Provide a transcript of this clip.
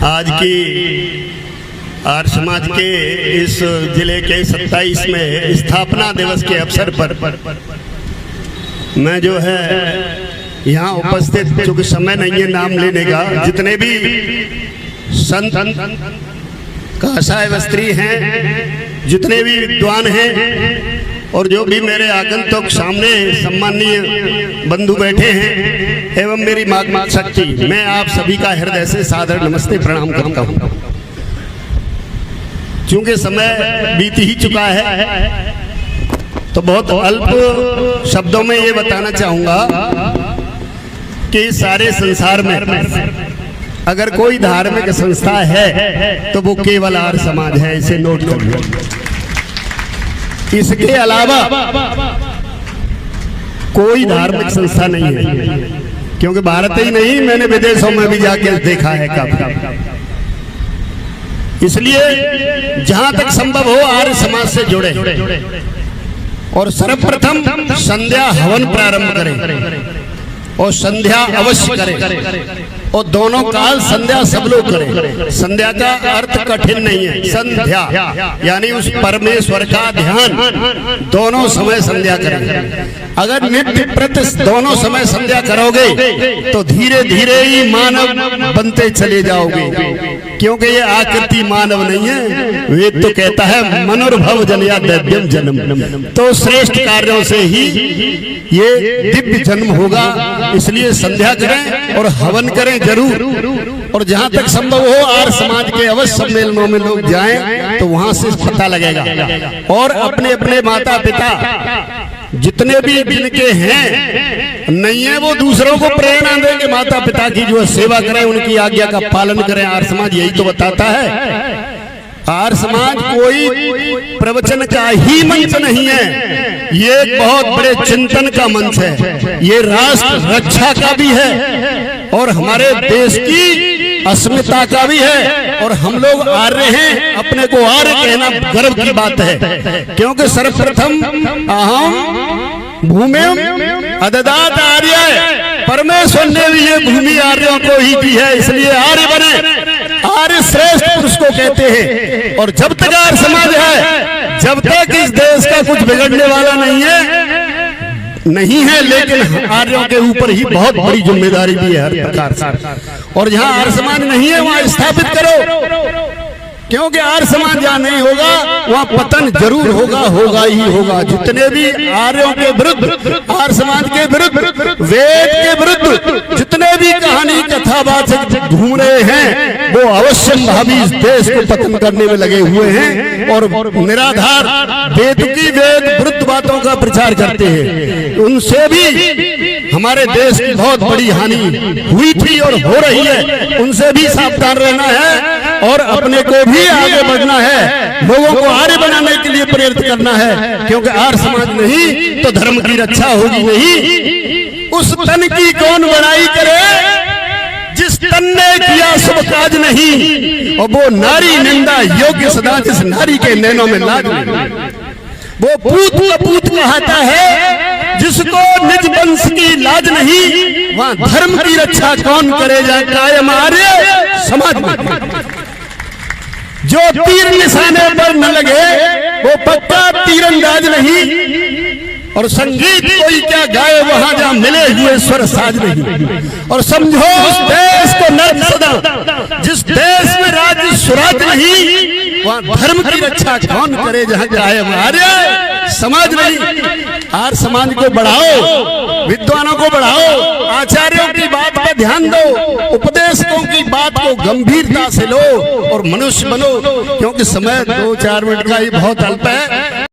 आज की आर्य समाज के इस जिले के 27वें स्थापना दिवस के अवसर पर मैं जो है यहाँ उपस्थित, चूंकि समय नहीं है नाम लेने का, जितने भी संत कासाय वस्त्री हैं, जितने भी विद्वान हैं और जो भी मेरे आगंतुक सामने सम्माननीय बंधु बैठे हैं एवं मेरी माँ शक्ति, मैं आप सभी का हृदय से सादर नमस्ते प्रणाम करता हूँ। चूंकि समय बीत ही चुका है तो बहुत अल्प शब्दों में ये बताना चाहूंगा कि सारे संसार में अगर कोई धार्मिक संस्था है तो वो केवल आर्य समाज है, इसे नोट कर लो। इसके अलावा कोई धार्मिक संस्था नहीं है, क्योंकि भारत ही नहीं, मैंने विदेशों में भी जाके देखा है काफी। इसलिए जहां तक संभव हो आर्य समाज से जुड़े और सर्वप्रथम संध्या हवन प्रारंभ करें और संध्या अवश्य करें और दोनों काल संध्या सब लोग करें। संध्या का अर्थ कठिन नहीं है, संध्या यानी उस परमेश्वर का ध्यान दोनों समय संध्या करें। अगर नित्य प्रति दोनों समय संध्या करोगे तो धीरे धीरे ही मानव बनते चले जाओगे, क्योंकि ये आकृति मानव नहीं है। वेद तो कहता है मनोर्भव जनया दैव्यम जन्म, तो श्रेष्ठ कार्यों से ही ये दिव्य जन्म होगा। इसलिए संध्या करें और हवन करें जरूर, और जहां तक संभव हो आर्य समाज के अवश्य सम्मेलनों में लोग जाएं तो वहां से पता लगेगा। और अपने अपने माता पिता जितने भी जिनके हैं नहीं है, वो दूसरों को प्रेरणा देंगे माता पिता की, जो सेवा करें, उनकी आज्ञा का पालन करें। आर्य समाज यही तो बताता है। आर्य समाज कोई प्रवचन का ही मंच नहीं है, ये एक बहुत बड़े चिंतन का मंच है, ये राष्ट्र रक्षा का भी है और हमारे देश की अस्मिता का भी है। और हम लोग आर्य हैं, अपने को आर्य कहना गर्व की बात है, क्योंकि सर्वप्रथम अहम भूमि अददात आर्य, परमेश्वर ने भी ये भूमि आर्यों को ही दी है, इसलिए आर्य बने। आर्य श्रेष्ठ पुरुष को कहते हैं। और जब तक आर्य समाज है, जब तक इस देश का कुछ बिगड़ने वाला नहीं है, लेकिन आर्यों के ऊपर ही बहुत बड़ी जिम्मेदारी भी है हर प्रकार से। और जहां आर्य समाज नहीं है वहां स्थापित करो, क्योंकि आर्य समाज जहां नहीं होगा वहां पतन जरूर होगा ही होगा। जितने भी आर्यों के विरुद्ध, आर्य समाज के विरुद्ध, वेद के विरुद्ध जितने भी कहानी कथावाचक घूम रहे हैं, वो अवश्य भावी इस देश को पतन करने में लगे हुए हैं और निराधार वेद विरुद्ध बातों का प्रचार करते हैं। उनसे भी हमारे देश की बहुत बड़ी हानि हुई थी और हो रही है, उनसे भी सावधान रहना है और अपने को भी आगे बढ़ना है, लोगों को आर्य बनाने के लिए प्रेरित करना है, क्योंकि आर्य समाज नहीं तो धर्म की रक्षा होगी नहीं। उस तन की कौन बड़ाई करे जिस तन ने किया शुभ काज नहीं, और वो नारी निंदा योग्य सदा जिस नारी के नैनों में लाज नहीं। वो पूत कहता है जिसको निज वंश की लाज नहीं, वहां धर्म की रक्षा कौन करेगा कायम आर्य समाज में। जो तीर निशाने पर न लगे वो पक्का तीरंदाज नहीं, और संगीत कोई क्या गाए वहां जहां मिले हुए स्वर साज नहीं। और समझो उस देश को नर्क सदा जिस देश में राज्य सुराज नहीं, वहां धर्म की रक्षा कौन करे जहां कायम आर्य समाज नहीं। आर्य समाज को बढ़ाओ, विद्वानों को बढ़ाओ, आचार्यों की बात पर ध्यान दो, उपदेशकों की बात को गंभीरता से लो और मनुष्य बनो, क्योंकि समय 2-4 मिनट का ही बहुत अल्प है।